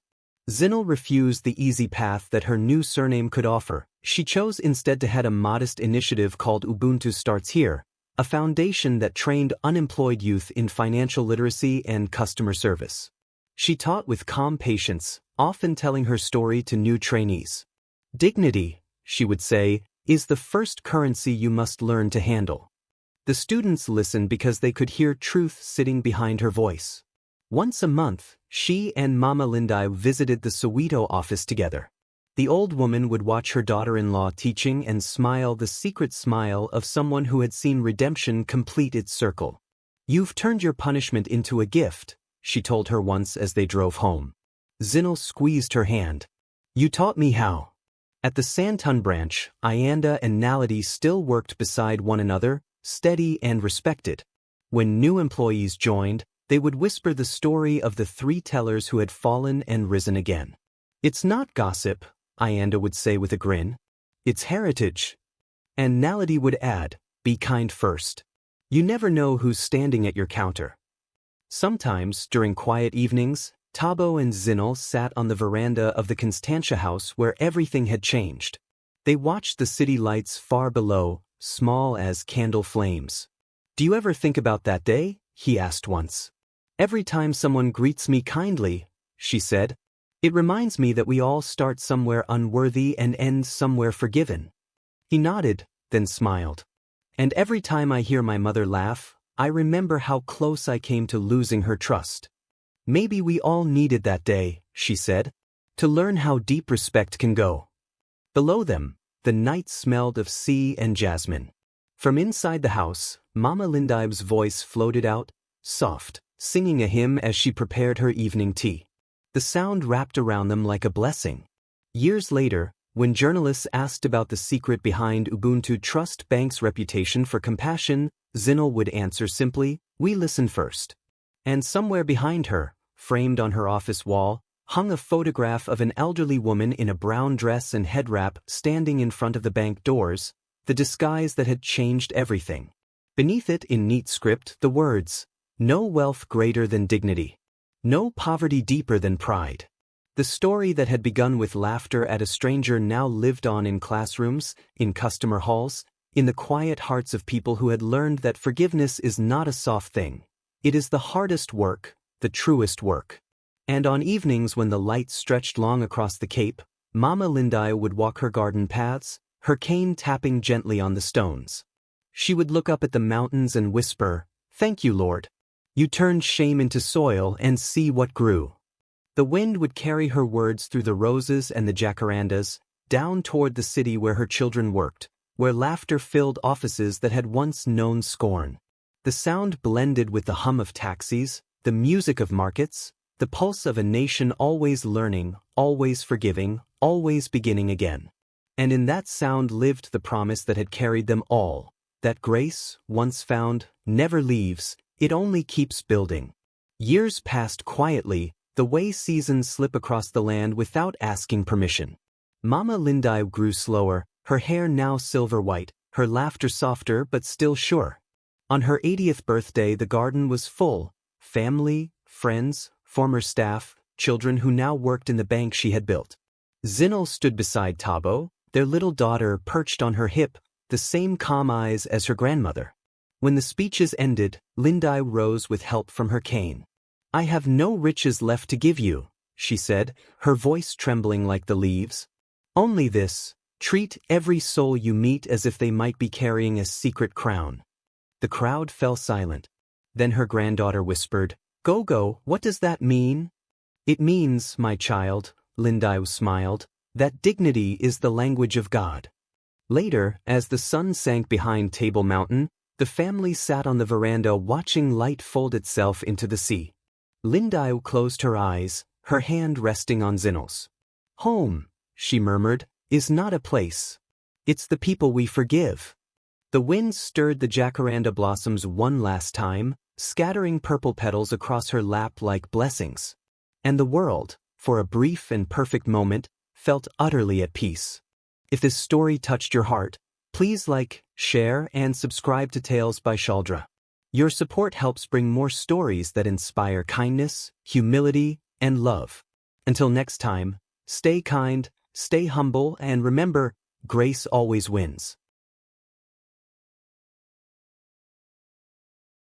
Zinel refused the easy path that her new surname could offer. She chose instead to head a modest initiative called Ubuntu Starts Here, a foundation that trained unemployed youth in financial literacy and customer service. She taught with calm patience, often telling her story to new trainees. "Dignity," she would say, "is the first currency you must learn to handle." The students listened because they could hear truth sitting behind her voice. Once a month, she and Mama Lindiwe visited the Soweto office together. The old woman would watch her daughter-in-law teaching and smile the secret smile of someone who had seen redemption complete its circle. "You've turned your punishment into a gift," she told her once as they drove home. Zinel squeezed her hand. "You taught me how." At the Sandton branch, Ayanda and Naledi still worked beside one another, steady and respected. When new employees joined, they would whisper the story of the three tellers who had fallen and risen again. "It's not gossip," Ayanda would say with a grin. "It's heritage." And Naledi would add, "Be kind first. You never know who's standing at your counter." Sometimes, during quiet evenings, Thabo and Zinel sat on the veranda of the Constantia house where everything had changed. They watched the city lights far below, small as candle flames. "Do you ever think about that day?" he asked once. "Every time someone greets me kindly," she said, "it reminds me that we all start somewhere unworthy and end somewhere forgiven." He nodded, then smiled. "And every time I hear my mother laugh, I remember how close I came to losing her trust." "Maybe we all needed that day," she said, "to learn how deep respect can go." Below them, the night smelled of sea and jasmine. From inside the house, Mama Lindiwe's voice floated out, soft, singing a hymn as she prepared her evening tea. The sound wrapped around them like a blessing. Years later, when journalists asked about the secret behind Ubuntu Trust Bank's reputation for compassion, Zinel would answer simply, "We listen first." And somewhere behind her, framed on her office wall, hung a photograph of an elderly woman in a brown dress and head wrap standing in front of the bank doors, the disguise that had changed everything. Beneath it in neat script the words, "No wealth greater than dignity. No poverty deeper than pride." The story that had begun with laughter at a stranger now lived on in classrooms, in customer halls, in the quiet hearts of people who had learned that forgiveness is not a soft thing. It is the hardest work, the truest work. And on evenings when the light stretched long across the Cape, Mama Lindiwe would walk her garden paths, her cane tapping gently on the stones. She would look up at the mountains and whisper, "Thank you, Lord. You turned shame into soil and see what grew." The wind would carry her words through the roses and the jacarandas, down toward the city where her children worked, where laughter filled offices that had once known scorn. The sound blended with the hum of taxis, the music of markets, the pulse of a nation always learning, always forgiving, always beginning again. And in that sound lived the promise that had carried them all, that grace, once found, never leaves, it only keeps building. Years passed quietly, the way seasons slip across the land without asking permission. Mama Lindiwe grew slower, her hair now silver white, her laughter softer but still sure. On her 80th birthday the garden was full, family, friends, former staff, children who now worked in the bank she had built. Zinel stood beside Thabo, their little daughter perched on her hip, the same calm eyes as her grandmother. When the speeches ended, Lindiwe rose with help from her cane. "I have no riches left to give you," she said, her voice trembling like the leaves. "Only this, treat every soul you meet as if they might be carrying a secret crown." The crowd fell silent. Then her granddaughter whispered, Gogo, what does that mean? It means, my child, Lindau smiled, that dignity is the language of God. Later, as the sun sank behind Table Mountain, the family sat on the veranda watching light fold itself into the sea. Lindau closed her eyes, her hand resting on Zinnel's. Home, she murmured, is not a place. It's the people we forgive. The wind stirred the jacaranda blossoms one last time, scattering purple petals across her lap like blessings. And the world, for a brief and perfect moment, felt utterly at peace. If this story touched your heart, please like, share, and subscribe to Tales by Shaldre. Your support helps bring more stories that inspire kindness, humility, and love. Until next time, stay kind, stay humble, and remember, grace always wins.